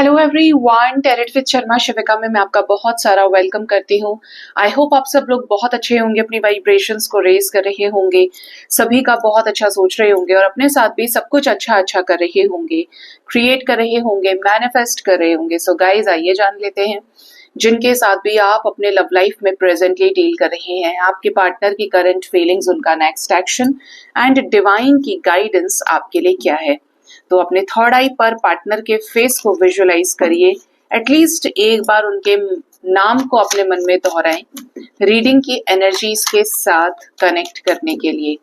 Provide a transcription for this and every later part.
Hello everyone, tarot with Sharma Shivika में मैं आपका बहुत सारा वेलकम करती हूँ। आई होप आप सब लोग बहुत अच्छे होंगे, अपनी वाइब्रेशंस को रेज कर रहे होंगे, सभी का बहुत अच्छा सोच रहे होंगे और अपने साथ भी सब कुछ अच्छा अच्छा कर रहे होंगे, क्रिएट कर रहे होंगे, मैनिफेस्ट कर रहे होंगे। सो गाइज, आइए जान लेते हैं जिनके साथ भी आप अपने लव लाइफ में प्रेजेंटली डील कर रहे हैं, आपके पार्टनर की करंट फीलिंग्स, उनका नेक्स्ट एक्शन एंड डिवाइन की गाइडेंस आपके लिए क्या है। तो अपने थर्ड आई पर पार्टनर के फेस को विजुअलाइज करिए, एटलीस्ट एक बार उनके नाम को अपने मन में दोहराएं, रीडिंग की एनर्जीज के साथ कनेक्ट करने के लिए।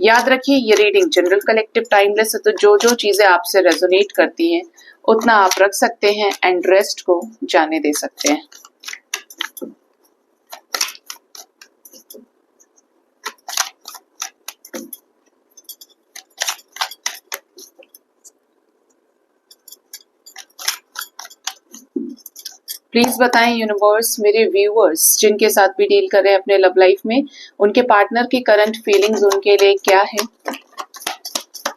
याद रखिए, ये रीडिंग जनरल, कलेक्टिव, टाइमलेस है, तो जो जो चीजें आपसे रेजोनेट करती हैं उतना आप रख सकते हैं एंड रेस्ट को जाने दे सकते हैं। प्लीज बताएं यूनिवर्स, मेरे व्यूअर्स जिनके साथ भी डील कर रहे हैं अपने लव लाइफ में, उनके पार्टनर की करंट फीलिंग्स उनके लिए क्या है,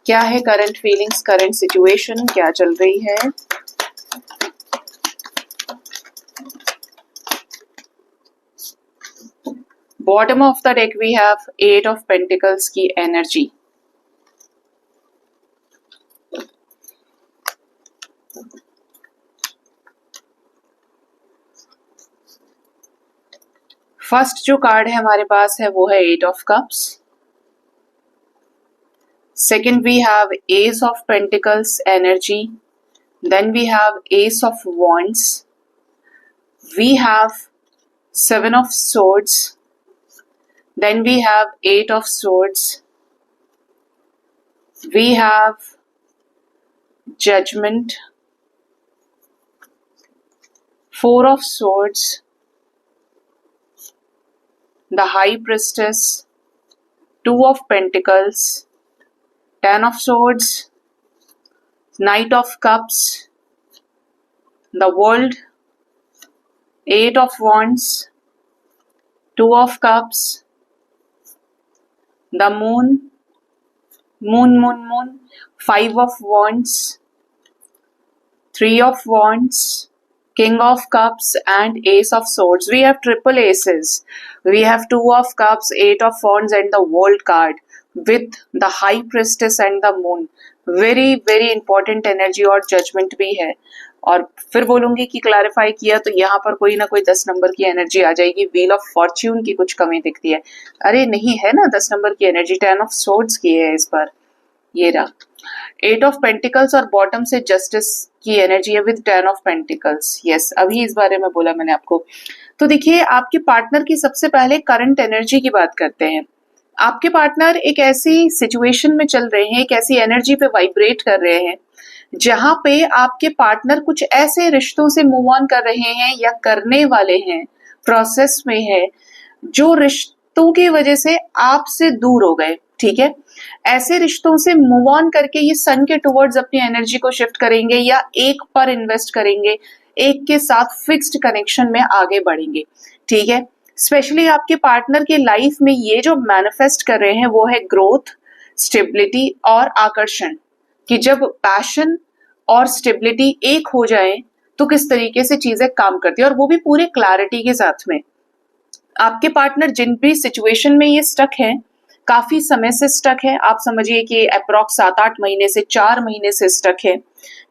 क्या है करंट फीलिंग्स, करंट सिचुएशन क्या चल रही है। Bottom of the deck we have 8 of pentacles की एनर्जी। फर्स्ट जो कार्ड है हमारे पास है वो है 8 of cups. Second we have ace of pentacles energy. Then we have ace of wands. We have 7 of swords. Then we have 8 of swords. We have judgment, 4 of swords, the high priestess, 2 of pentacles, 10 of swords, knight of cups, the world, 8 of wands, 2 of cups, the moon, 5 of wands, 3 of wands, king of cups and ace of swords. We have triple aces. We have 2 of cups, 8 of wands and the world card with the high priestess and the moon. Very very important energy और judgment भी है। और फिर बोलूंगी कि clarify किया तो यहाँ पर कोई ना कोई 10 नंबर की एनर्जी आ जाएगी। व्हील ऑफ फॉर्च्यून की कुछ कमी दिखती है। अरे नहीं, है ना 10 नंबर की एनर्जी, 10 ऑफ सोर्ड्स की है इस बार। ये रहा 8 ऑफ पेंटिकल्स और बॉटम से जस्टिस की एनर्जी है विद 10 ऑफ पेंटिकल्स। यस, अभी इस बारे में बोला मैंने आपको। तो देखिए, आपके पार्टनर की सबसे पहले करंट एनर्जी की बात करते हैं। आपके पार्टनर एक ऐसी सिचुएशन में चल रहे हैं, एक ऐसी एनर्जी पे वाइब्रेट कर रहे हैं जहां पे आपके पार्टनर कुछ ऐसे रिश्तों से मूव ऑन कर रहे हैं या करने वाले हैं, प्रोसेस में है, जो रिश्तों की वजह से आपसे दूर हो गए। ठीक है, ऐसे रिश्तों से मूव ऑन करके ये सन के टुवर्ड्स अपनी एनर्जी को शिफ्ट करेंगे या एक पर इन्वेस्ट करेंगे, एक के साथ फिक्स्ड कनेक्शन में आगे बढ़ेंगे। ठीक है, स्पेशली आपके पार्टनर के लाइफ में ये जो मैनिफेस्ट कर रहे हैं वो है ग्रोथ, स्टेबिलिटी और आकर्षण, कि जब पैशन और स्टेबिलिटी एक हो जाए तो किस तरीके से चीजें काम करती है, और वो भी पूरे क्लैरिटी के साथ में। आपके पार्टनर जिन भी सिचुएशन में ये स्टक है, काफी समय से स्टक है, आप समझिए कि अप्रॉक्स 7-8 महीने से 4 महीने से स्टक है,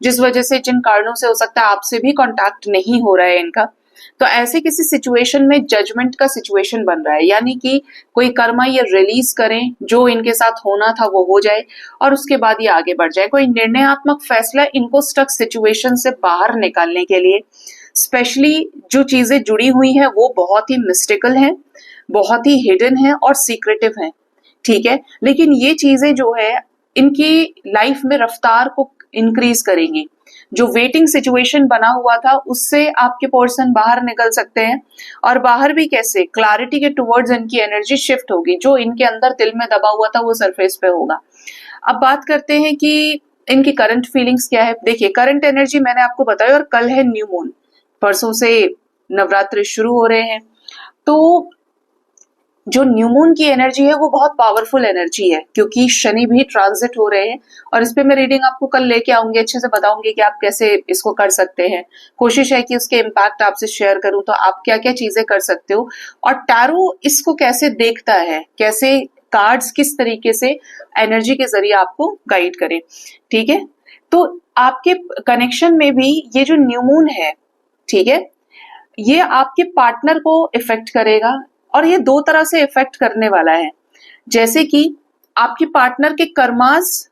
जिस वजह से, जिन कारणों से हो सकता है आपसे भी कांटेक्ट नहीं हो रहा है इनका। तो ऐसे किसी सिचुएशन में जजमेंट का सिचुएशन बन रहा है, यानी कि कोई कर्मा ये रिलीज करें, जो इनके साथ होना था वो हो जाए और उसके बाद ये आगे बढ़ जाए। कोई निर्णयात्मक फैसला इनको स्टक सिचुएशन से बाहर निकालने के लिए, स्पेशली जो चीजें जुड़ी हुई हैं वो बहुत ही मिस्टिकल हैं, बहुत ही हिडन है और सीक्रेटिव हैं। ठीक है, लेकिन ये चीजें जो है इनकी लाइफ में रफ्तार को इंक्रीज करेंगी। जो वेटिंग सिचुएशन बना हुआ था उससे आपके पर्सन बाहर निकल सकते हैं, और बाहर भी कैसे, क्लैरिटी के टुवर्ड्स इनकी एनर्जी शिफ्ट होगी। जो इनके अंदर दिल में दबा हुआ था वो सरफेस पे होगा। अब बात करते हैं कि इनकी करंट फीलिंग्स क्या है। देखिए, करंट एनर्जी मैंने आपको बताया, और कल है न्यू मून, परसों से नवरात्रि शुरू हो रहे हैं। तो जो न्यू मून की एनर्जी है वो बहुत पावरफुल एनर्जी है, क्योंकि शनि भी ट्रांजिट हो रहे हैं। और इस पे मैं रीडिंग आपको कल लेके आऊंगी, अच्छे से बताऊंगी कि आप कैसे इसको कर सकते हैं। कोशिश है कि उसके इम्पैक्ट आपसे शेयर करूं, तो आप क्या क्या चीजें कर सकते हो और टैरो इसको कैसे देखता है, कैसे कार्ड्स किस तरीके से एनर्जी के जरिए आपको गाइड करे। ठीक है, तो आपके कनेक्शन में भी ये जो न्यू मून है, ठीक है, ये आपके पार्टनर को इफेक्ट करेगा और ये दो तरह से इफेक्ट करने वाला है। जैसे कि आपके पार्टनर के कर्मास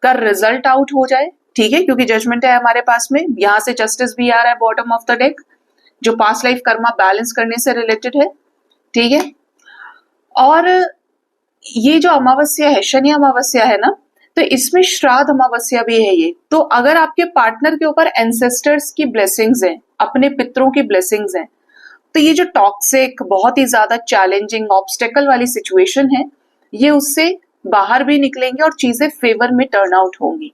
का रिजल्ट आउट हो जाए, ठीक है, क्योंकि जजमेंट है हमारे पास में, यहां से जस्टिस भी आ रहा है बॉटम ऑफ द डेक, जो पास्ट लाइफ कर्मा बैलेंस करने से रिलेटेड है। ठीक है, और ये जो अमावस्या है, शनि अमावस्या है ना, तो इसमें श्राद्ध अमावस्या भी है ये। तो अगर आपके पार्टनर के ऊपर एंसेस्टर्स की ब्लेसिंग्स हैं, अपने पितरों की ब्लेसिंग्स हैं, तो ये जो टॉक्सिक, बहुत ही ज्यादा चैलेंजिंग, ऑब्स्टेकल वाली सिचुएशन है, ये उससे बाहर भी निकलेंगे और चीजें फेवर में टर्न आउट होंगी।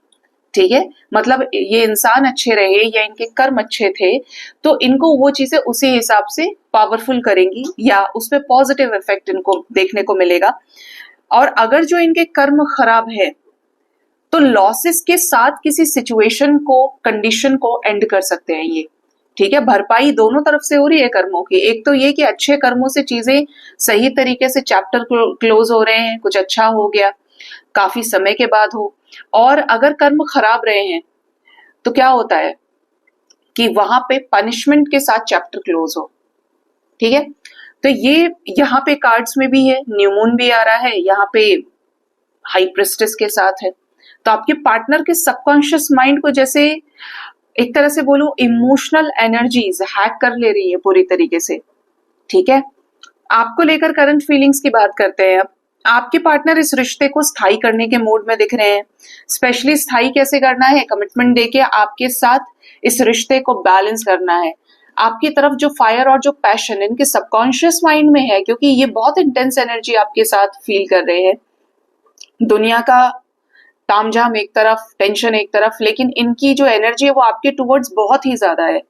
ठीक है, मतलब ये इंसान अच्छे रहे या इनके कर्म अच्छे थे, तो इनको वो चीजें उसी हिसाब से पावरफुल करेंगी या उसमें पॉजिटिव इफेक्ट इनको देखने को मिलेगा। और अगर जो इनके कर्म खराब है, तो लॉसेस के साथ किसी सिचुएशन को, कंडीशन को एंड कर सकते हैं ये। ठीक है, भरपाई दोनों तरफ से हो रही है कर्मों की। एक तो ये कि अच्छे कर्मों से चीजें सही तरीके से चैप्टर क्लोज हो रहे हैं, कुछ अच्छा हो गया, काफी समय के बाद हो। और अगर कर्म खराब रहे हैं तो क्या होता है कि वहां पे पनिशमेंट के साथ चैप्टर क्लोज हो। ठीक है, तो ये यहाँ पे कार्ड्स में भी है, न्यू मून भी आ रहा है यहाँ पे, हाई प्रेस्टिस के साथ है। तो आपके पार्टनर के सबकॉन्शियस माइंड को, जैसे एक तरह से बोलूं, इमोशनल एनर्जीज हैक कर ले रही है पूरी तरीके से। ठीक है, आपको लेकर करंट फीलिंग्स की बात करते हैं अब। आपके पार्टनर इस रिश्ते को स्थायी करने के मूड में दिख रहे हैं। स्पेशली स्थायी कैसे करना है, कमिटमेंट देके आपके साथ इस रिश्ते को बैलेंस करना है। आपकी तरफ जो फायर और जो पैशन इनके सबकॉन्शियस माइंड में है, क्योंकि ये बहुत इंटेंस एनर्जी आपके साथ फील कर रहे हैं। दुनिया का तामझाम एक तरफ, टेंशन एक तरफ, लेकिन इनकी जो एनर्जी है वो आपके टुवर्ड्स बहुत ही ज्यादा है।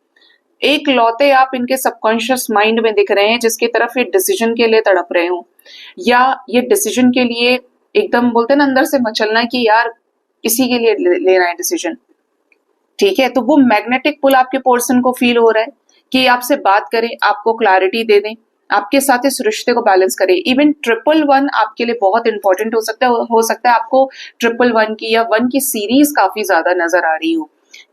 एक लौते आप इनके सबकॉन्शियस माइंड में दिख रहे हैं, जिसकी तरफ ये डिसीजन के लिए तड़प रहे हो, या ये डिसीजन के लिए एकदम बोलते हैं ना अंदर से मचलना कि यार इसी के लिए लेना है डिसीजन। ठीक है, तो वो मैग्नेटिक पुल आपके पर्सन को फील हो रहा है कि आपसे बात करें, आपको क्लैरिटी दे दें, आपके साथ इस रिश्ते को बैलेंस करें। इवन 111 आपके लिए बहुत इंपॉर्टेंट हो सकता है आपको 111 की या 1 की सीरीज काफी ज्यादा नजर आ रही हो।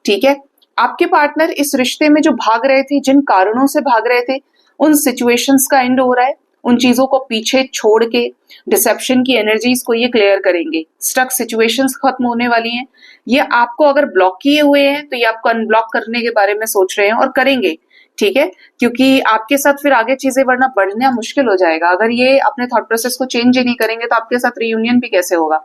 ठीक है, आपके पार्टनर इस रिश्ते में जो भाग रहे थे, जिन कारणों से भाग रहे थे, उन सिचुएशंस का एंड हो रहा है। उन चीजों को पीछे छोड़ के डिसेप्शन की एनर्जीज को ये क्लियर करेंगे। स्टक सिचुएशंस खत्म होने वाली हैं। ये आपको अगर ब्लॉक किए हुए हैं तो ये आपको अनब्लॉक करने के बारे में सोच रहे हैं और करेंगे। ठीक है, क्योंकि आपके साथ फिर आगे चीजें बढ़ना बढ़ना मुश्किल हो जाएगा। अगर ये अपने थॉट प्रोसेस को चेंज ही नहीं करेंगे तो आपके साथ रियूनियन भी कैसे होगा।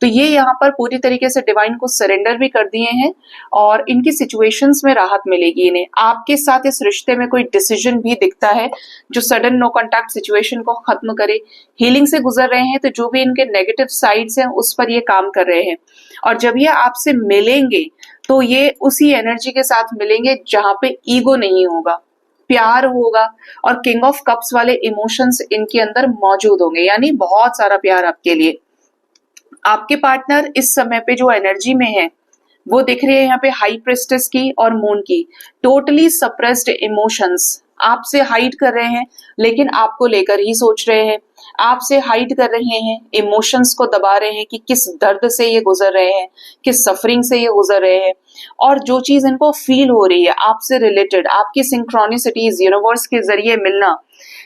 तो ये यहाँ पर पूरी तरीके से डिवाइन को सरेंडर भी कर दिए हैं और इनकी सिचुएशंस में राहत मिलेगी इन्हें। आपके साथ इस रिश्ते में कोई डिसीजन भी दिखता है जो सडन नो कॉन्टैक्ट सिचुएशन को खत्म करे। हीलिंग से गुजर रहे हैं, तो जो भी इनके नेगेटिव साइड्स हैं उस पर ये काम कर रहे हैं। और जब ये आपसे मिलेंगे तो ये उसी एनर्जी के साथ मिलेंगे जहां पे ईगो नहीं होगा, प्यार होगा और किंग ऑफ कप्स वाले इमोशंस इनके अंदर मौजूद होंगे, यानी बहुत सारा प्यार आपके लिए। आपके पार्टनर इस समय पे जो एनर्जी में है वो दिख रही है यहाँ पे हाई प्रेस्टेस की और मून की। टोटली सप्रेस्ड इमोशंस आपसे हाइड कर रहे हैं, लेकिन आपको लेकर ही सोच रहे हैं। आपसे हाइड कर रहे हैं, इमोशंस को दबा रहे हैं कि किस दर्द से ये गुजर रहे हैं, किस सफरिंग से ये गुजर रहे हैं। और जो चीज इनको फील हो रही है आपसे रिलेटेड, आपकी सिंक्रोनिसिटीज यूनिवर्स के जरिए मिलना,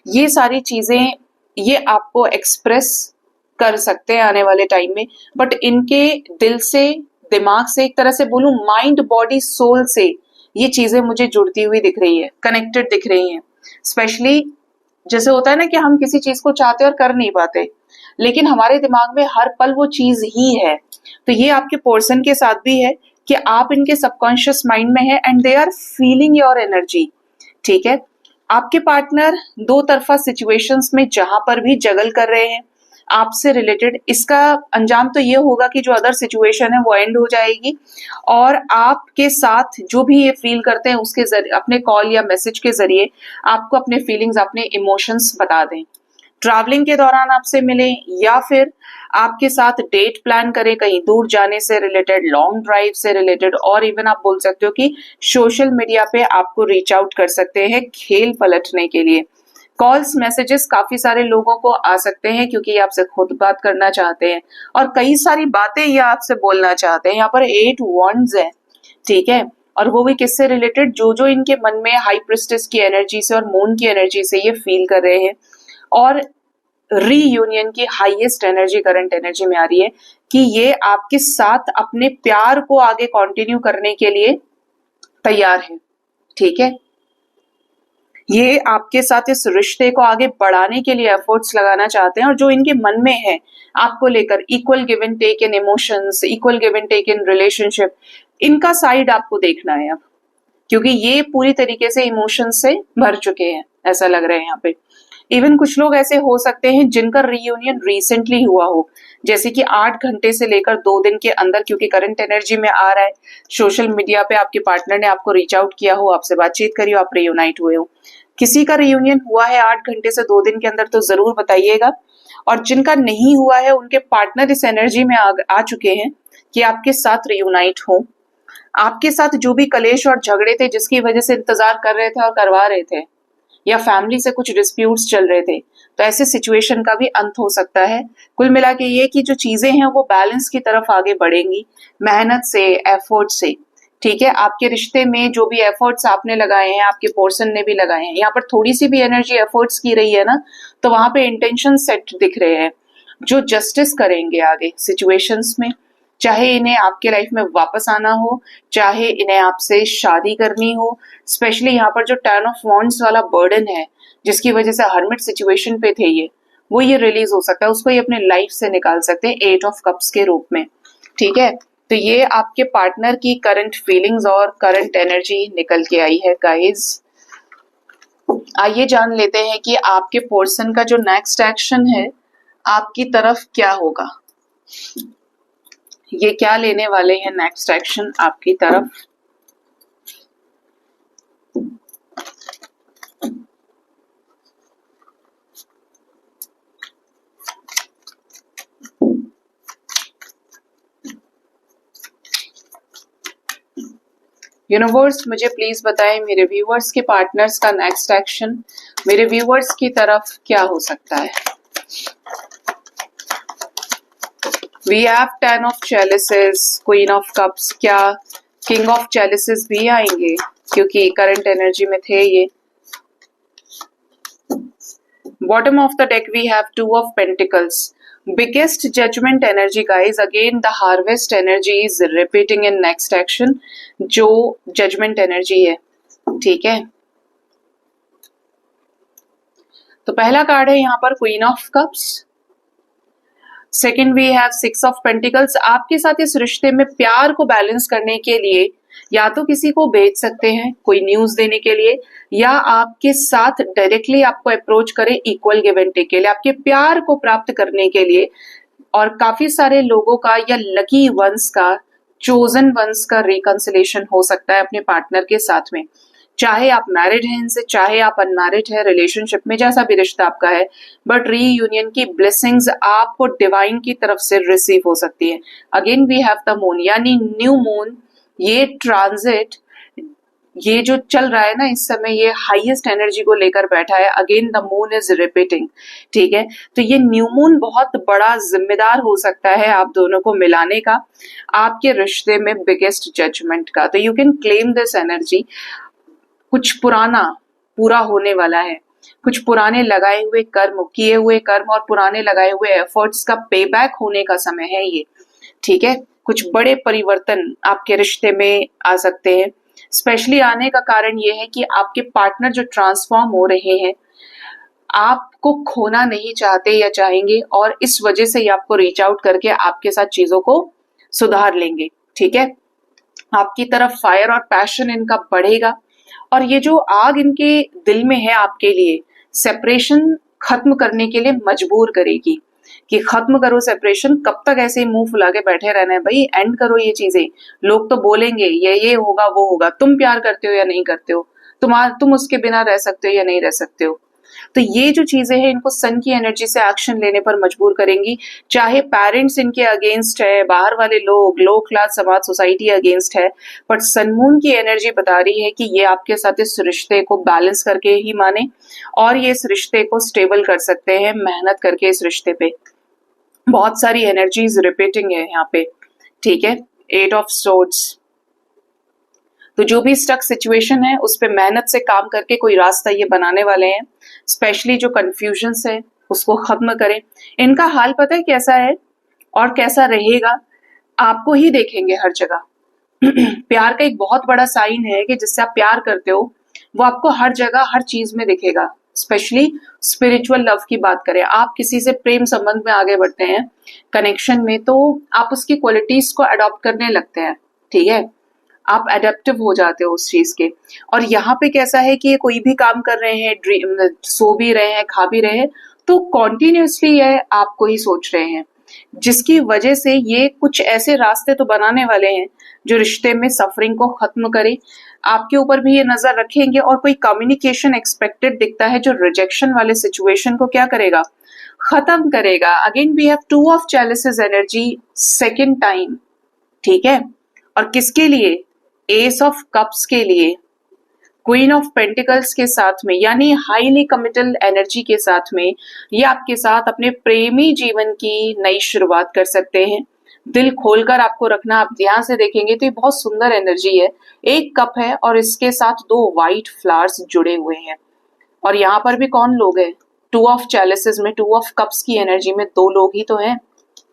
ये सारी चीजें ये आपको एक्सप्रेस कर सकते हैं आने वाले टाइम में। बट इनके दिल से, दिमाग से, एक तरह से बोलूं माइंड बॉडी सोल से ये चीजें मुझे जुड़ती हुई दिख रही है, कनेक्टेड दिख रही हैं। स्पेशली जैसे होता है ना कि हम किसी चीज को चाहते और कर नहीं पाते, लेकिन हमारे दिमाग में हर पल वो चीज ही है। तो ये आपके पर्सन के साथ भी है कि आप इनके सबकॉन्शियस माइंड में है and they are feeling your energy. ठीक है, आपके पार्टनर दो तरफा सिचुएशंस में जहां पर भी जगल कर रहे हैं आपसे रिलेटेड, इसका अंजाम तो ये होगा कि जो अदर सिचुएशन है वो एंड हो जाएगी और आपके साथ जो भी ये फील करते हैं उसके जरिए, अपने कॉल या मैसेज के जरिए आपको अपने फीलिंग्स, अपने इमोशंस बता दें। ट्रैवलिंग के दौरान आपसे मिले, या फिर आपके साथ डेट प्लान करें कहीं दूर जाने से रिलेटेड, लॉन्ग ड्राइव से रिलेटेड, और इवन आप बोल सकते हो कि सोशल मीडिया पे आपको रीच आउट कर सकते हैं खेल पलटने के लिए। कॉल्स मैसेजेस काफी सारे लोगों को आ सकते हैं क्योंकि ये आपसे खुद बात करना चाहते हैं और कई सारी बातें ये आपसे बोलना चाहते हैं। यहाँ पर 8 wands है, ठीक है, और वो भी किससे रिलेटेड, जो जो इनके मन में हाई प्रिस्टेस की एनर्जी से और मून की एनर्जी से ये फील कर रहे हैं। और रीयूनियन की हाईएस्ट एनर्जी करंट एनर्जी में आ रही है कि ये आपके साथ अपने प्यार को आगे कंटिन्यू करने के लिए तैयार है, ठीक है। ये आपके साथ इस रिश्ते को आगे बढ़ाने के लिए एफर्ट्स लगाना चाहते हैं, और जो इनके मन में है आपको लेकर, equal give and take in emotions, equal give and take in relationship, इनका साइड आपको देखना है अब, क्योंकि ये पूरी तरीके से इमोशंस से भर चुके हैं, ऐसा लग रहा है यहाँ पे। इवन कुछ लोग ऐसे हो सकते हैं जिनका रीयूनियन रिसेंटली हुआ हो, जैसे कि 8 घंटे से लेकर 2 दिन के अंदर, क्योंकि करंट एनर्जी में आ रहा है। सोशल मीडिया पे आपके पार्टनर ने आपको रीच आउट किया हो, आपसे बातचीत करी हो, आप रीयूनाइट हुए हो। किसी का रीयूनियन हुआ है 8 घंटे से 2 दिन के अंदर तो जरूर बताइएगा, और जिनका नहीं हुआ है उनके पार्टनर इस एनर्जी में आ चुके हैं कि आपके साथ रीयूनाइट हो। आपके साथ जो भी कलेश और झगड़े थे जिसकी वजह से इंतजार कर रहे थे और करवा रहे थे, या फैमिली से कुछ डिस्प्यूट्स चल रहे थे, तो ऐसे सिचुएशन का भी अंत हो सकता है। कुल मिला के ये कि जो चीजें हैं वो बैलेंस की तरफ आगे बढ़ेंगी, मेहनत से, एफर्ट से, ठीक है। आपके रिश्ते में जो भी एफर्ट्स आपने लगाए हैं, आपके पर्सन ने भी लगाए हैं, यहाँ पर थोड़ी सी भी एनर्जी एफर्ट्स की रही है ना, तो वहां पे इंटेंशन सेट दिख रहे हैं जो जस्टिस करेंगे आगे सिचुएशंस में, चाहे इन्हें आपके लाइफ में वापस आना हो, चाहे इन्हें आपसे शादी करनी हो। स्पेशली यहाँ पर जो 10 of Wands वाला बर्डन है जिसकी वजह से हर्मिट सिचुएशन पे थे ये, वो ये रिलीज हो सकता है, उसको ये अपने लाइफ से निकाल सकते हैं 8 of Cups के रूप में, ठीक है। तो ये आपके पार्टनर की करंट फीलिंग्स और करंट एनर्जी निकल के आई है गाइज। आइए जान लेते हैं कि आपके पर्सन का जो नेक्स्ट एक्शन है आपकी तरफ क्या होगा, ये क्या लेने वाले हैं नेक्स्ट एक्शन आपकी तरफ। यूनिवर्स मुझे प्लीज बताएं मेरे व्यूवर्स के पार्टनर्स का नेक्स्ट एक्शन मेरे व्यूवर्स की तरफ क्या हो सकता है। We have 10 of Chalices, Queen of Cups, क्या King of Chalices भी आएंगे क्योंकि करंट एनर्जी में थे ये। Bottom of the deck we have 2 of Pentacles, biggest judgment energy guys, again the harvest energy is repeating in next action, जो judgment energy है, ठीक है। तो पहला कार्ड है यहाँ पर Queen of Cups, second we have 6 of pentacles. आपके साथ इस रिश्ते में प्यार को बैलेंस करने के लिए या तो किसी को भेज सकते हैं कोई न्यूज देने के लिए, या आपके साथ डायरेक्टली आपको अप्रोच करे इक्वल गिव एंड टेक के लिए, आपके प्यार को प्राप्त करने के लिए। और काफी सारे लोगों का या लकी वंस का, चोजन वंस का रिकंसिलेशन हो सकता है अपने पार्टनर के साथ में, चाहे आप मैरिड हैं इनसे, चाहे आप अनमैरिड है, रिलेशनशिप में जैसा भी रिश्ता आपका है, बट रीयूनियन की ब्लेसिंग्स आपको डिवाइन की तरफ से रिसीव हो सकती है। Again we have the moon, यानी न्यू मून, ये ट्रांजिट, ये जो चल रहा है ना इस समय, ये हाईएस्ट एनर्जी को लेकर बैठा है। Again the moon is repeating, ठीक है। तो ये न्यू मून बहुत बड़ा जिम्मेदार हो सकता है आप दोनों को मिलाने का, आपके रिश्ते में बिगेस्ट जजमेंट का। तो you can claim this energy. कुछ पुराना पूरा होने वाला है, कुछ पुराने लगाए हुए कर्म, किए हुए कर्म और पुराने लगाए हुए एफर्ट्स का पे बैक होने का समय है ये, ठीक है। कुछ बड़े परिवर्तन आपके रिश्ते में आ सकते हैं। स्पेशली आने का कारण ये है कि आपके पार्टनर जो ट्रांसफॉर्म हो रहे हैं, आपको खोना नहीं चाहते या चाहेंगे, और इस वजह से ये आपको रीच आउट करके आपके साथ चीजों को सुधार लेंगे, ठीक है। आपकी तरफ फायर और पैशन इनका बढ़ेगा, और ये जो आग इनके दिल में है आपके लिए, सेपरेशन खत्म करने के लिए मजबूर करेगी कि खत्म करो सेपरेशन, कब तक ऐसे ही मुंह फुला के बैठे रहना है भाई, एंड करो ये चीजें। लोग तो बोलेंगे ये होगा वो होगा, तुम प्यार करते हो या नहीं करते हो, तुम उसके बिना रह सकते हो या नहीं रह सकते हो। तो ये जो चीजें हैं इनको सन की एनर्जी से एक्शन लेने पर मजबूर करेंगी, चाहे पेरेंट्स इनके अगेंस्ट है, बाहर वाले लोग, लो क्लास समाज सोसाइटी अगेंस्ट है, बट सन मून की एनर्जी बता रही है कि ये आपके साथ इस रिश्ते को बैलेंस करके ही माने और ये इस रिश्ते को स्टेबल कर सकते हैं मेहनत करके इस रिश्ते पे। बहुत सारी एनर्जीज रिपीटिंग है यहाँ पे, ठीक है। 8 ऑफ सोर्ड्स, तो जो भी स्टक सिचुएशन है उस पे मेहनत से काम करके कोई रास्ता ये बनाने वाले हैं। स्पेशली जो कंफ्यूजन्स है उसको खत्म करें। इनका हाल पता है कैसा है और कैसा रहेगा, आपको ही देखेंगे हर जगह। प्यार का एक बहुत बड़ा साइन है कि जिससे आप प्यार करते हो वो आपको हर जगह हर चीज में दिखेगा। स्पेशली स्पिरिचुअल लव की बात करें, आप किसी से प्रेम संबंध में आगे बढ़ते हैं कनेक्शन में, तो आप उसकी क्वालिटीज को अडॉप्ट करने लगते हैं, ठीक है। आप एडेप्टिव हो जाते हो उस चीज के। और यहाँ पे कैसा है कि ये कोई भी काम कर रहे हैं, ड्रीम सो भी रहे हैं, खा भी रहे हैं, तो कॉन्टिन्यूसली ये आपको ही सोच रहे हैं, जिसकी वजह से ये कुछ ऐसे रास्ते तो बनाने वाले हैं जो रिश्ते में सफरिंग को खत्म करे। आपके ऊपर भी ये नजर रखेंगे और कोई कम्युनिकेशन एक्सपेक्टेड दिखता है जो रिजेक्शन वाले सिचुएशन को क्या करेगा, खत्म करेगा। Again we have 2 of chalices energy second time, ठीक है। और किसके लिए, एस ऑफ कप्स के लिए, क्वीन ऑफ पेंटिकल्स के साथ में, यानी हाईली कमिटल एनर्जी के साथ में ये आपके साथ अपने प्रेमी जीवन की नई शुरुआत कर सकते हैं। दिल खोलकर आपको रखना, आप ध्यान से देखेंगे तो ये बहुत सुंदर एनर्जी है। एक कप है और इसके साथ 2 वाइट फ्लावर्स जुड़े हुए हैं। और यहाँ पर भी कौन लोग हैं, 2 ऑफ चैलिसेस में 2 ऑफ कप्स की एनर्जी में 2 लोग ही तो हैं,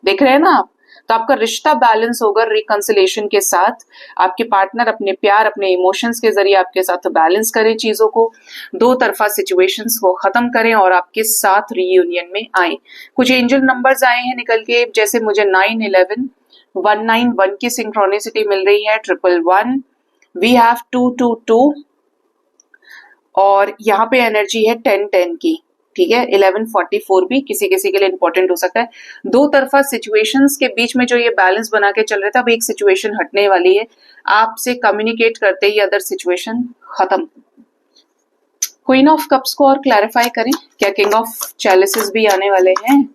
देख रहे हैं ना आप। तो आपका रिश्ता बैलेंस होगा रिकंसिलेशन के साथ। आपके पार्टनर अपने प्यार, अपने इमोशंस के जरिए आपके साथ बैलेंस करें चीजों को, दो तरफा सिचुएशंस को खत्म करें और आपके साथ रीयूनियन में आए। कुछ एंजल नंबर्स आए हैं निकल के, जैसे मुझे 9, 11, 191 की सिंक्रोनिसिटी मिल रही है, 111, वी हैव 222 और यहाँ पे एनर्जी है 10-10 की, ठीक है। 1144 भी किसी किसी के लिए इंपॉर्टेंट हो सकता है। दो तरफा सिचुएशंस के बीच में जो ये बैलेंस बना के चल रहा था, अब एक सिचुएशन हटने वाली है, आपसे कम्युनिकेट करते ही अदर सिचुएशन खत्म। क्वीन ऑफ कप्स को और क्लैरिफाई करें, क्या किंग ऑफ चैलिसेस भी आने वाले हैं।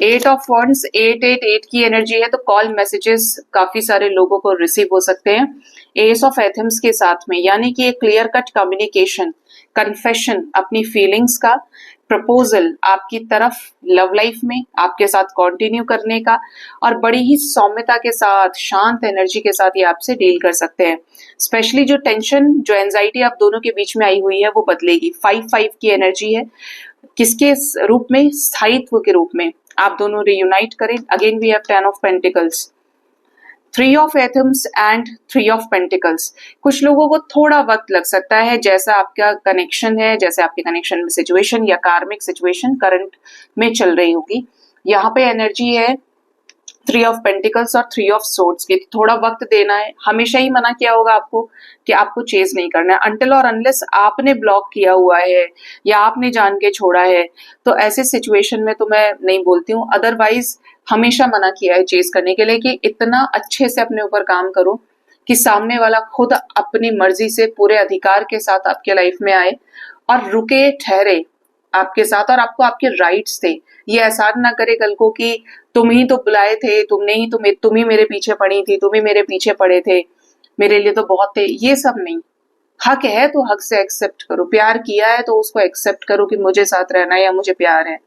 8 ऑफ वॉन्ड्स, 888 की एनर्जी है, तो कॉल मैसेजेस काफी सारे लोगों को रिसीव हो सकते हैं। एस ऑफ एथम्स के साथ में, यानी कि एक क्लियर कट कम्युनिकेशन, कन्फेशन अपनी फीलिंग्स का, प्रपोजल आपकी तरफ लव लाइफ में आपके साथ कंटिन्यू करने का, और बड़ी ही सौम्यता के साथ, शांत एनर्जी के साथ ये आपसे डील कर सकते हैं। स्पेशली जो टेंशन, जो एंजाइटी आप दोनों के बीच में आई हुई है वो बदलेगी। 5-5 की एनर्जी है, किसके रूप में, स्थायित्व के रूप में आप दोनों रियूनाइट करें। Again we have 10 of pentacles, 3 of atoms and 3 of pentacles. कुछ लोगों को थोड़ा वक्त लग सकता है, जैसा आपका कनेक्शन है, जैसे आपके कनेक्शन में सिचुएशन या कार्मिक सिचुएशन करंट में चल रही होगी। यहाँ पे एनर्जी है 3 ऑफ पेंटिकल्स और 3 ऑफ सोर्ड्स की, थोड़ा वक्त देना है। हमेशा ही मना किया होगा आपको कि आपको चेज नहीं करना है अनटिल और अनलेस आपने ब्लॉक किया हुआ है या आपने जान के छोड़ा है, तो ऐसे सिचुएशन में तो मैं नहीं बोलती हूँ। अदरवाइज हमेशा मना किया है चेज करने के लिए कि इतना अच्छे से अपने ऊपर काम करो कि सामने वाला खुद अपनी मर्जी से पूरे अधिकार के साथ आपके लाइफ में आए और रुके ठहरे आपके साथ, और आपको आपके राइट्स थे। ये एहसास ना करे कल को कि तुम ही तो बुलाए थे, तुम ही मेरे पीछे पड़ी थी, तुम ही मेरे पीछे पड़े थे, मेरे लिए तो बहुत थे। ये सब नहीं, हक है तो हक से एक्सेप्ट करो, प्यार किया है तो उसको एक्सेप्ट करो कि मुझे साथ रहना है या मुझे प्यार है,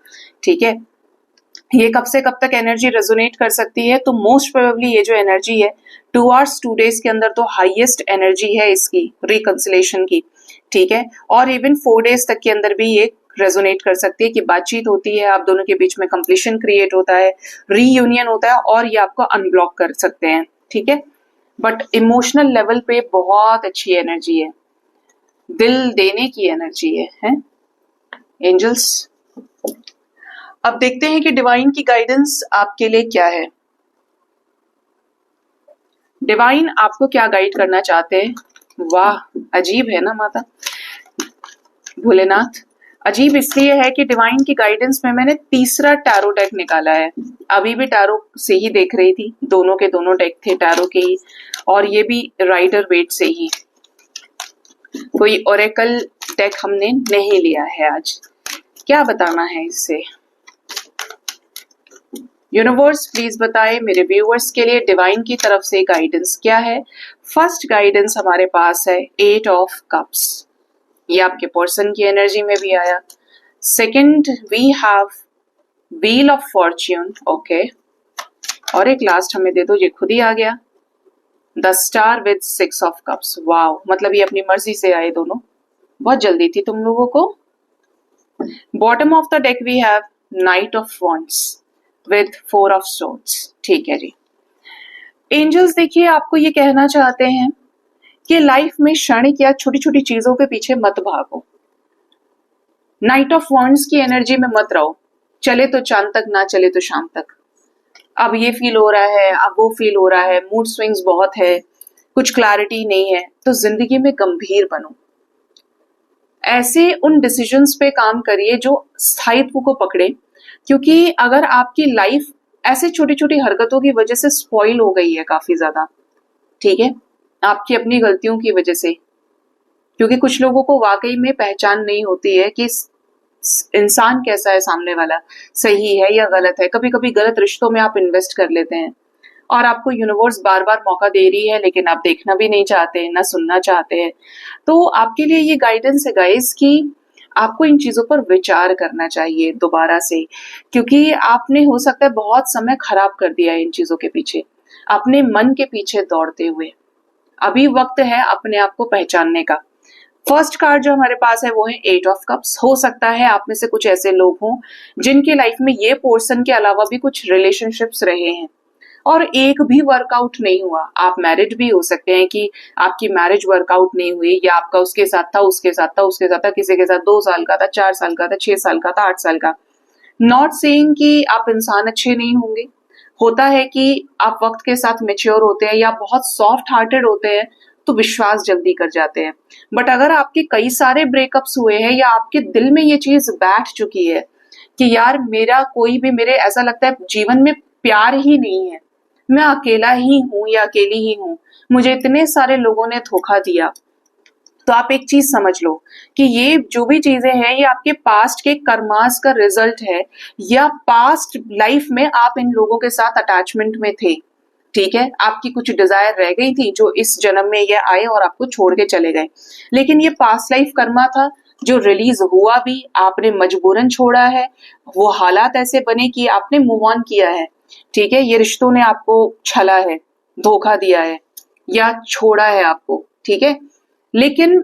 ठीक है। ये कब से कब तक एनर्जी रेजोनेट कर सकती है, तो मोस्ट प्रोबेबली ये जो एनर्जी है 2 आवर्स 2 डेज के अंदर तो हाईएस्ट एनर्जी है इसकी रिकंसिलेशन की, ठीक है। और इवन 4 डेज तक के अंदर भी ये रेजोनेट कर सकती है कि बातचीत होती है, आप दोनों के बीच में कंप्लीशन क्रिएट होता है, रीयूनियन होता है और ये आपको अनब्लॉक कर सकते हैं, ठीक है। बट इमोशनल लेवल पे बहुत अच्छी एनर्जी है, दिल देने की एनर्जी है एंजल्स। अब देखते हैं कि डिवाइन की गाइडेंस आपके लिए क्या है। डिवाइन आपको क्या गाइड करना चाहते हैं। वाह, अजीब है ना माता भोलेनाथ। अजीब इसलिए है कि डिवाइन की गाइडेंस में मैंने तीसरा टैरो डेक निकाला है। अभी भी टैरो से ही देख रही थी, दोनों के दोनों डेक थे टैरो के ही, और ये भी राइडर वेट से ही। कोई ओरेकल डेक हमने नहीं लिया है आज। क्या बताना है इससे? यूनिवर्स प्लीज बताए मेरे व्यूअर्स के लिए डिवाइन की तरफ से गाइडेंस क्या है। फर्स्ट गाइडेंस हमारे पास है 8 ऑफ कप्स, ये आपके पर्सन की एनर्जी में भी आया। Second we have wheel of fortune, okay, और एक लास्ट हमें दे दो, ये खुद ही आ गया, the star with 6 of cups. Wow, मतलब ये अपनी मर्जी से आए दोनों, बहुत जल्दी थी तुम लोगों को। Bottom of the deck we have knight of wands with 4 of swords. ठीक है जी। एंजल्स देखिए आपको ये कहना चाहते हैं कि लाइफ में क्षणिक या छोटी छोटी चीजों के पीछे मत भागो। नाइट ऑफ वॉन्ड्स की एनर्जी में मत रहो, चले तो चांद तक, ना चले तो शाम तक। अब ये फील हो रहा है, अब वो फील हो रहा है, मूड स्विंग्स बहुत है, कुछ क्लैरिटी नहीं है, तो जिंदगी में गंभीर बनो। ऐसे उन डिसीजंस पे काम करिए जो स्थायित्व को पकड़े, क्योंकि अगर आपकी लाइफ ऐसे छोटी छोटी हरकतों की वजह से स्पॉइल हो गई है काफी ज्यादा, ठीक है, आपकी अपनी गलतियों की वजह से, क्योंकि कुछ लोगों को वाकई में पहचान नहीं होती है कि इंसान कैसा है सामने वाला, सही है या गलत है। कभी कभी गलत रिश्तों में आप इन्वेस्ट कर लेते हैं और आपको यूनिवर्स बार बार मौका दे रही है, लेकिन आप देखना भी नहीं चाहते, ना सुनना चाहते हैं। तो आपके लिए ये गाइडेंस है गाइस कि आपको इन चीजों पर विचार करना चाहिए दोबारा से, क्योंकि आपने हो सकता है बहुत समय खराब कर दिया है इन चीजों के पीछे, अपने मन के पीछे दौड़ते हुए। अभी वक्त है अपने आप को पहचानने का। फर्स्ट कार्ड जो हमारे पास है वो है 8 ऑफ कप्स। हो सकता है आप में से कुछ ऐसे लोग हों जिनके लाइफ में ये पोर्शन के अलावा भी कुछ रिलेशनशिप्स रहे हैं और एक भी वर्कआउट नहीं हुआ। आप मैरिड भी हो सकते हैं कि आपकी मैरिज वर्कआउट नहीं हुई, या आपका उसके साथ था, उसके साथ था, उसके साथ था, किसी के साथ 2 साल का था, 4 साल का था, 6 साल का था, 8 साल का। नॉट सेइंग कि आप इंसान अच्छे नहीं होंगे। होता है कि आप वक्त के साथ मेच्योर होते हैं या बहुत सॉफ्ट हार्टेड होते हैं तो विश्वास जल्दी कर जाते हैं। बट अगर आपके कई सारे ब्रेकअप्स हुए हैं या आपके दिल में ये चीज बैठ चुकी है कि यार मेरा कोई भी, मेरे ऐसा लगता है जीवन में प्यार ही नहीं है, मैं अकेला ही हूं या अकेली ही हूं, मुझे इतने सारे लोगों ने धोखा दिया, तो आप एक चीज समझ लो कि ये जो भी चीजें हैं ये आपके पास्ट के कर्मास का रिजल्ट है, या पास्ट लाइफ में आप इन लोगों के साथ अटैचमेंट में थे। ठीक है, आपकी कुछ डिजायर रह गई थी जो इस जन्म में ये आए और आपको छोड़ के चले गए, लेकिन ये पास्ट लाइफ कर्मा था जो रिलीज हुआ भी, आपने मजबूरन छोड़ा है, वो हालात ऐसे बने कि आपने मूव ऑन किया है। ठीक है, ये रिश्तों ने आपको छला है, धोखा दिया है या छोड़ा है आपको, ठीक है, लेकिन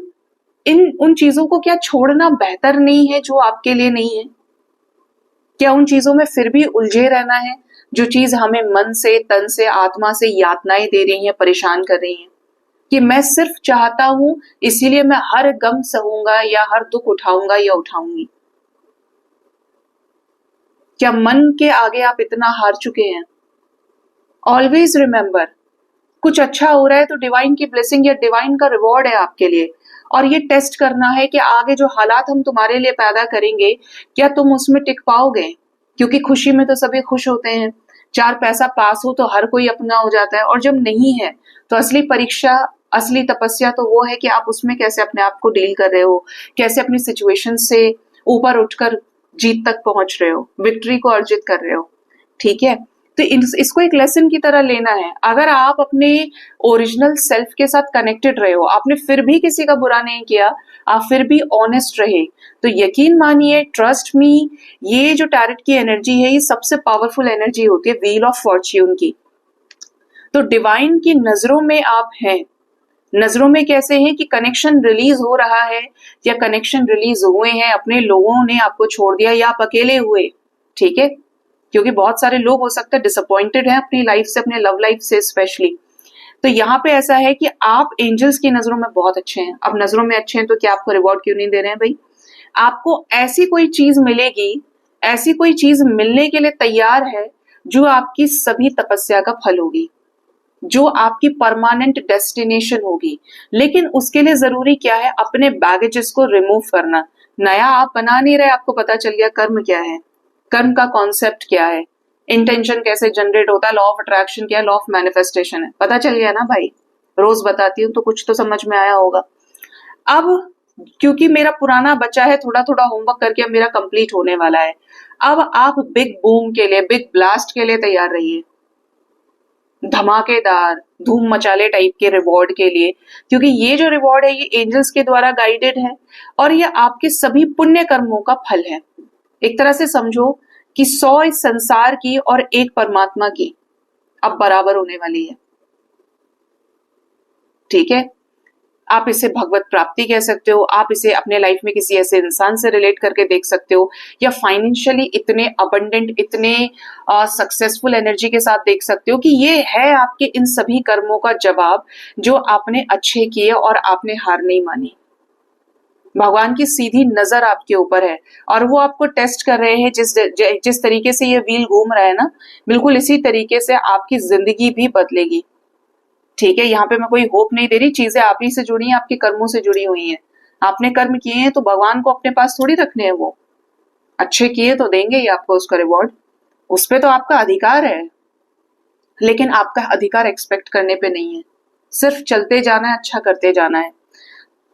इन उन चीजों को क्या छोड़ना बेहतर नहीं है जो आपके लिए नहीं है? क्या उन चीजों में फिर भी उलझे रहना है जो चीज हमें मन से, तन से, आत्मा से यातनाएं दे रही हैं, परेशान कर रही हैं? कि मैं सिर्फ चाहता हूं इसीलिए मैं हर गम सहूंगा या हर दुख उठाऊंगा या उठाऊंगी। क्या मन के आगे आप इतना हार चुके हैं? ऑलवेज रिमेंबर, कुछ अच्छा हो रहा है तो डिवाइन की ब्लेसिंग या डिवाइन का रिवॉर्ड है आपके लिए, और ये टेस्ट करना है कि आगे जो हालात हम तुम्हारे लिए पैदा करेंगे क्या तुम उसमें टिक पाओगे, क्योंकि खुशी में तो सभी खुश होते हैं, 4 पैसा पास हो तो हर कोई अपना हो जाता है, और जब नहीं है तो असली परीक्षा, असली तपस्या तो वो है कि आप उसमें कैसे अपने आप को डील कर रहे हो, कैसे अपनी सिचुएशन से ऊपर उठकर जीत तक पहुंच रहे हो, विक्ट्री को अर्जित कर रहे हो। ठीक है, तो इसको एक लेसन की तरह लेना है। अगर आप अपने ओरिजिनल सेल्फ के साथ कनेक्टेड रहे हो, आपने फिर भी किसी का बुरा नहीं किया, आप फिर भी ऑनेस्ट रहे, तो यकीन मानिए, ट्रस्ट मी, ये जो टैरेट की एनर्जी है ये सबसे पावरफुल एनर्जी होती है व्हील ऑफ फॉर्च्यून की। तो डिवाइन की नजरों में आप हैं। नजरों में कैसे हैं कि कनेक्शन रिलीज हो रहा है या कनेक्शन रिलीज हुए हैं, अपने लोगों ने आपको छोड़ दिया या आप अकेले हुए। ठीक है, क्योंकि बहुत सारे लोग हो सकता है डिसअपॉइंटेड हैं अपनी लाइफ से, अपने लव लाइफ से स्पेशली। तो यहाँ पे ऐसा है कि आप एंजल्स की नजरों में बहुत अच्छे हैं। अब नजरों में अच्छे हैं तो क्या आपको रिवॉर्ड क्यों नहीं दे रहे हैं भाई? आपको ऐसी कोई चीज मिलेगी, ऐसी कोई चीज मिलने के लिए तैयार है जो आपकी सभी तपस्या का फल होगी, जो आपकी परमानेंट डेस्टिनेशन होगी। लेकिन उसके लिए जरूरी क्या है? अपने बैगेजेस को रिमूव करना। नया आप बना नहीं रहे, आपको पता चल गया कर्म क्या है, कर्म का कॉन्सेप्ट क्या है, इंटेंशन कैसे जनरेट होता है, लॉ ऑफ अट्रैक्शन क्या है, लॉ ऑफ मैनिफेस्टेशन है, पता चल गया ना भाई? रोज बताती हूँ तो कुछ तो समझ में आया होगा। अब क्योंकि मेरा पुराना बचा है, थोड़ा थोड़ा होमवर्क करके अब मेरा कंप्लीट होने वाला है, अब आप बिग बूम के लिए, बिग ब्लास्ट के लिए तैयार रहिए, धमाकेदार धूम मचाले टाइप के रिवॉर्ड के लिए, क्योंकि ये जो रिवॉर्ड है ये एंजल्स के द्वारा गाइडेड है और ये आपके सभी पुण्य कर्मों का फल है। एक तरह से समझो कि 100 इस संसार की और 1 परमात्मा की अब बराबर होने वाली है। ठीक है, आप इसे भगवत प्राप्ति कह सकते हो, आप इसे अपने लाइफ में किसी ऐसे इंसान से रिलेट करके देख सकते हो, या फाइनेंशियली इतने अबंडेंट, इतने सक्सेसफुल एनर्जी के साथ देख सकते हो कि ये है आपके इन सभी कर्मों का जवाब जो आपने अच्छे किए और आपने हार नहीं मानी। भगवान की सीधी नजर आपके ऊपर है और वो आपको टेस्ट कर रहे हैं। जिस तरीके से ये व्हील घूम रहा है ना, बिल्कुल इसी तरीके से आपकी जिंदगी भी बदलेगी। ठीक है, यहाँ पे मैं कोई होप नहीं दे रही, चीजें आप ही से जुड़ी हैं, आपके कर्मों से जुड़ी हुई हैं। आपने कर्म किए हैं तो भगवान को अपने पास थोड़ी रखने हैं, वो अच्छे किए तो देंगे ही आपको उसका रिवॉर्ड, उस पे तो आपका अधिकार है। लेकिन आपका अधिकार एक्सपेक्ट करने पे नहीं है, सिर्फ चलते जाना है, अच्छा करते जाना है।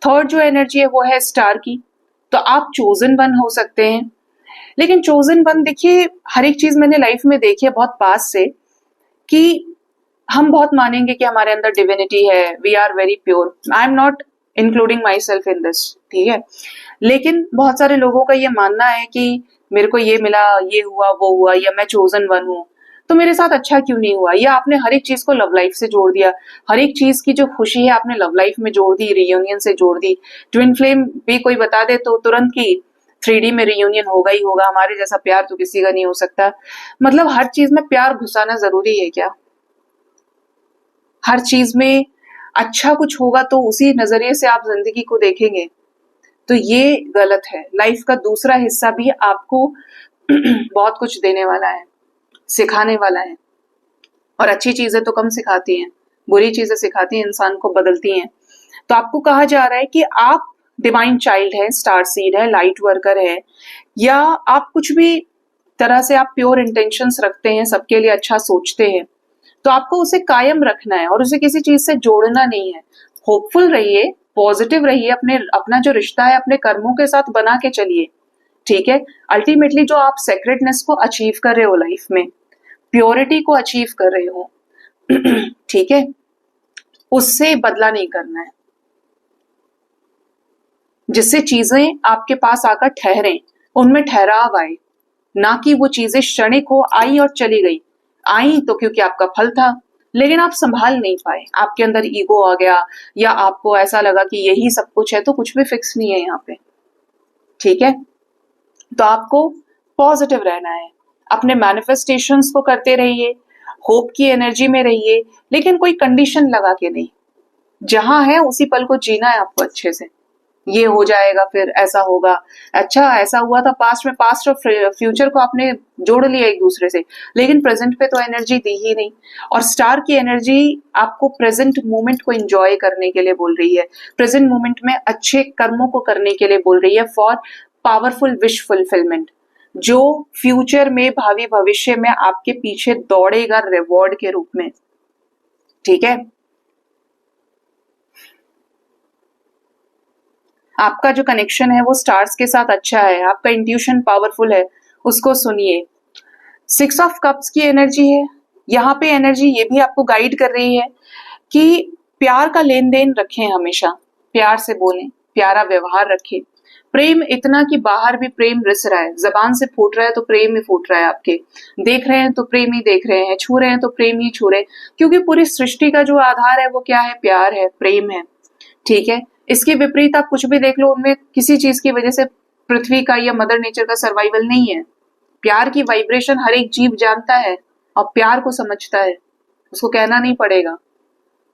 थर्ड जो एनर्जी है वो है स्टार की। तो आप चोजन वन हो सकते हैं, लेकिन चोजन वन देखिए, हर एक चीज मैंने लाइफ में देखी है बहुत पास से, कि हम बहुत मानेंगे कि हमारे अंदर डिविनिटी है, we are very pure. I am not including myself in this, ठीक है, लेकिन बहुत सारे लोगों का ये मानना है कि मेरे को ये मिला, ये हुआ, वो हुआ, या मैं चोजन वन हूँ तो मेरे साथ अच्छा क्यों नहीं हुआ, या आपने हर एक चीज को लव लाइफ से जोड़ दिया, हर एक चीज की जो खुशी है आपने लव लाइफ में जोड़ दी, रियूनियन से जोड़ दी। ट्विन फ्लेम भी कोई बता दे तो तुरंत की 3D में रियूनियन होगा ही होगा, हमारे जैसा प्यार तो किसी का नहीं हो सकता। मतलब हर चीज में प्यार घुसाना जरूरी है क्या? हर चीज में अच्छा कुछ होगा तो उसी नजरिए से आप जिंदगी को देखेंगे, तो ये गलत है। लाइफ का दूसरा हिस्सा भी आपको बहुत कुछ देने वाला है, सिखाने वाला है, और अच्छी चीजें तो कम सिखाती हैं, बुरी चीजें सिखाती हैं, इंसान को बदलती हैं। तो आपको कहा जा रहा है कि आप डिवाइन चाइल्ड है, स्टार सीड है, लाइट वर्कर है, या आप कुछ भी तरह से आप प्योर इंटेंशंस रखते हैं, सबके लिए अच्छा सोचते हैं, तो आपको उसे कायम रखना है और उसे किसी चीज से जोड़ना नहीं है। होपफुल रहिए, पॉजिटिव रहिए, अपना जो रिश्ता है अपने कर्मों के साथ बना के चलिए। ठीक है, अल्टीमेटली जो आप सेक्रेटनेस को अचीव कर रहे हो लाइफ में, प्योरिटी को अचीव कर रहे हो, ठीक है, उससे बदला नहीं करना है, जिससे चीजें आपके पास आकर ठहरे, उनमें ठहराव आए, ना कि वो चीजें क्षणिक हो, आई और चली गई। आई तो क्योंकि आपका फल था, लेकिन आप संभाल नहीं पाए, आपके अंदर ईगो आ गया, या आपको ऐसा लगा कि यही सब कुछ है, तो कुछ भी फिक्स नहीं है यहाँ पे। ठीक है, तो आपको पॉजिटिव रहना है, अपने मैनिफेस्टेशंस को करते रहिए, होप की एनर्जी में रहिए, लेकिन कोई कंडीशन लगा के नहीं। जहां है उसी पल को जीना है आपको अच्छे से। ये हो जाएगा, फिर ऐसा होगा, अच्छा ऐसा हुआ था पास्ट में, पास्ट और फ्यूचर को आपने जोड़ लिया एक दूसरे से, लेकिन प्रेजेंट पे तो एनर्जी दी ही नहीं। और स्टार की एनर्जी आपको प्रेजेंट मोमेंट को एंजॉय करने के लिए बोल रही है, प्रेजेंट मोमेंट में अच्छे कर्मों को करने के लिए बोल रही है, फॉर पावरफुल विश फुलफिलमेंट, जो फ्यूचर में, भावी भविष्य में आपके पीछे दौड़ेगा रिवॉर्ड के रूप में। ठीक है, आपका जो कनेक्शन है वो स्टार्स के साथ अच्छा है, आपका इंट्यूशन पावरफुल है, उसको सुनिए। 6 ऑफ कप्स की एनर्जी है यहाँ पे, एनर्जी ये भी आपको गाइड कर रही है कि प्यार का लेन देन रखें, हमेशा प्यार से बोलें, प्यारा व्यवहार रखें। प्रेम इतना कि बाहर भी प्रेम रिस रहा है, जबान से फूट रहा है तो प्रेम ही फूट रहा है, आपके देख रहे हैं तो प्रेम ही देख रहे हैं, छू रहे हैं तो प्रेम ही छू रहे हैं, क्योंकि पूरी सृष्टि का जो आधार है वो क्या है? प्यार है, प्रेम है। ठीक है, इसके विपरीत आप कुछ भी देख लो, उनमें किसी चीज की वजह से पृथ्वी का या मदर नेचर का सर्वाइवल नहीं है। प्यार की वाइब्रेशन हर एक जीव जानता है और प्यार को समझता है, उसको कहना नहीं पड़ेगा,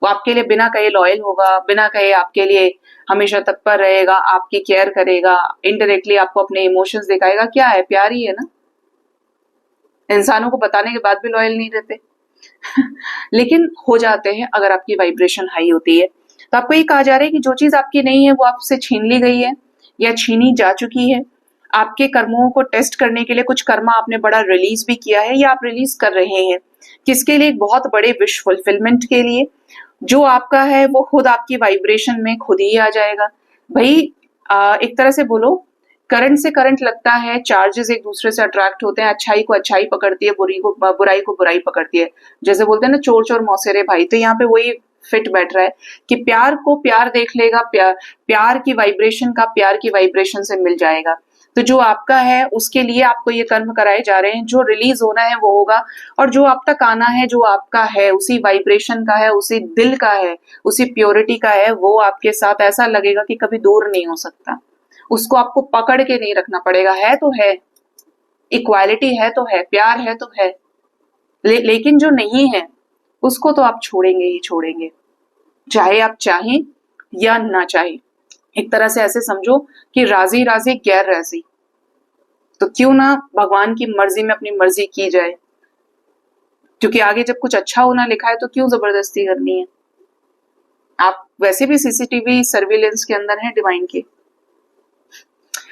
वो आपके लिए बिना कहे लॉयल होगा, बिना कहे आपके लिए हमेशा तत्पर रहेगा, आपकी केयर करेगा, इनडायरेक्टली आपको अपने इमोशंस दिखाएगा। क्या है? प्यार ही है ना। इंसानों को बताने के बाद भी लॉयल नहीं रहते लेकिन हो जाते हैं अगर आपकी वाइब्रेशन हाई होती है। तो आपको ये कहा जा रहा है कि जो चीज आपकी नहीं है वो आपसे छीन ली गई है या छीनी जा चुकी है। आपके कर्मों को टेस्ट करने के लिए कुछ कर्मा आपने बड़ा रिलीज भी किया है या आप रिलीज कर रहे हैं। किसके लिए? एक बहुत बड़े विश फुलफिलमेंट के लिए। जो आपका है वो खुद आपकी वाइब्रेशन में खुद ही आ जाएगा। भाई एक तरह से बोलो, करंट से करंट लगता है, चार्जेस एक दूसरे से अट्रैक्ट होते हैं, अच्छाई को अच्छाई पकड़ती है, बुराई को बुराई पकड़ती है। जैसे बोलते हैं ना, चोर चोर मौसेरे भाई, तो यहाँ पे वही फिट बैठ रहा है कि प्यार को प्यार देख लेगा, प्यार की वाइब्रेशन का प्यार की वाइब्रेशन से मिल जाएगा। तो जो आपका है उसके लिए आपको ये कर्म कराए जा रहे हैं, जो रिलीज होना है वो होगा, और जो अब तक आना है, जो आपका है, उसी वाइब्रेशन का है, उसी दिल का है, उसी प्योरिटी का है, वो आपके साथ ऐसा लगेगा कि कभी दूर नहीं हो सकता। उसको आपको पकड़ के नहीं रखना पड़ेगा, है तो है, इक्वालिटी है तो है, प्यार है तो है, लेकिन जो नहीं है उसको तो आप छोड़ेंगे ही छोड़ेंगे, चाहे आप चाहें या ना चाहें। एक तरह से ऐसे समझो कि राजी राजी गैर राजी, तो क्यों ना भगवान की मर्जी में अपनी मर्जी की जाए, क्योंकि आगे जब कुछ अच्छा होना लिखा है तो क्यों जबरदस्ती करनी है। आप वैसे भी सीसीटीवी सर्विलेंस के अंदर हैं डिवाइन के।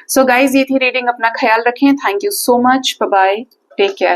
सो गाइज, ये थी रीडिंग, अपना ख्याल रखें, thank you so much, bye bye, take care.